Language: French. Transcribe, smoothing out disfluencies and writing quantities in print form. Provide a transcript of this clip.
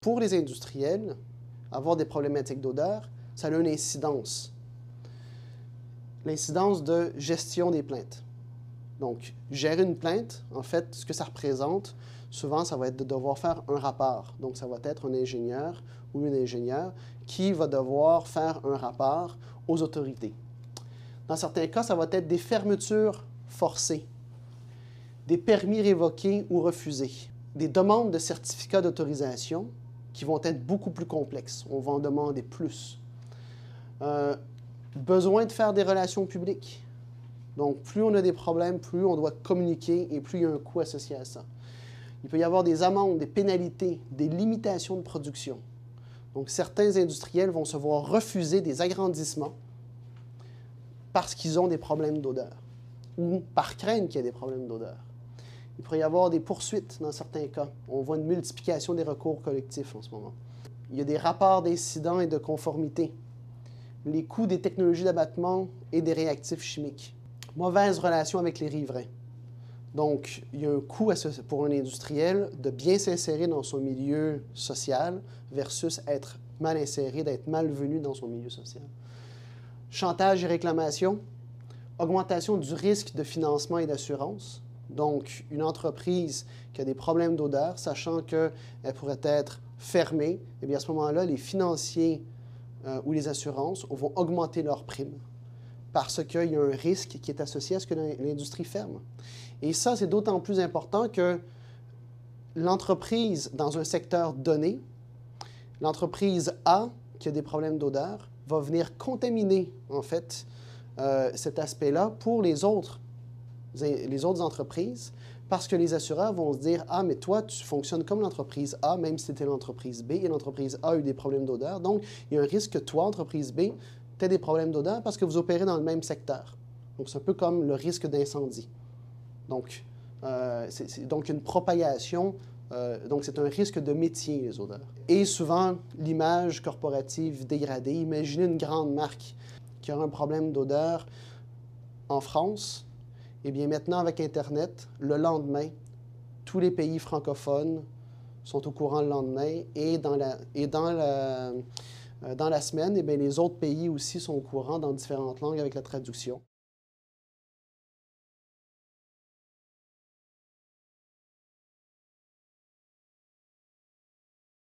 Pour les industriels, avoir des problématiques d'odeur, ça a une incidence. L'incidence de gestion des plaintes. Donc, gérer une plainte, en fait, ce que ça représente, souvent, ça va être de devoir faire un rapport. Donc, ça va être un ingénieur ou une ingénieure qui va devoir faire un rapport aux autorités. Dans certains cas, ça va être des fermetures forcées, des permis révoqués ou refusés, des demandes de certificats d'autorisation qui vont être beaucoup plus complexes. On va en demander plus. Besoin de faire des relations publiques. Donc, plus on a des problèmes, plus on doit communiquer et plus il y a un coût associé à ça. Il peut y avoir des amendes, des pénalités, des limitations de production. Donc, certains industriels vont se voir refuser des agrandissements parce qu'ils ont des problèmes d'odeur ou par crainte qu'il y ait des problèmes d'odeur. Il pourrait y avoir des poursuites dans certains cas. On voit une multiplication des recours collectifs en ce moment. Il y a des rapports d'incidents et de conformité. Les coûts des technologies d'abattement et des réactifs chimiques. Mauvaise relation avec les riverains. Donc, il y a un coût pour un industriel de bien s'insérer dans son milieu social versus être mal inséré, d'être malvenu dans son milieu social. Chantage et réclamation. Augmentation du risque de financement et d'assurance. Donc, une entreprise qui a des problèmes d'odeur, sachant qu'elle pourrait être fermée, eh bien à ce moment-là, les financiers ou les assurances vont augmenter leurs primes parce qu'il y a un risque qui est associé à ce que l'industrie ferme. Et ça, c'est d'autant plus important que l'entreprise, dans un secteur donné, l'entreprise A, qui a des problèmes d'odeur, va venir contaminer, en fait, cet aspect-là pour les autres entreprises, parce que les assureurs vont se dire « Ah, mais toi, tu fonctionnes comme l'entreprise A, même si c'était l'entreprise B, et l'entreprise A a eu des problèmes d'odeur. Donc, il y a un risque que toi, entreprise B, tu aies des problèmes d'odeur parce que vous opérez dans le même secteur. » Donc, c'est un peu comme le risque d'incendie. Donc, c'est donc une propagation, donc c'est un risque de métier, les odeurs. Et souvent, l'image corporative dégradée. Imaginez une grande marque qui a un problème d'odeur en France. Eh bien, maintenant, avec Internet, le lendemain, tous les pays francophones sont au courant le lendemain et dans la semaine, eh bien, les autres pays aussi sont au courant dans différentes langues avec la traduction.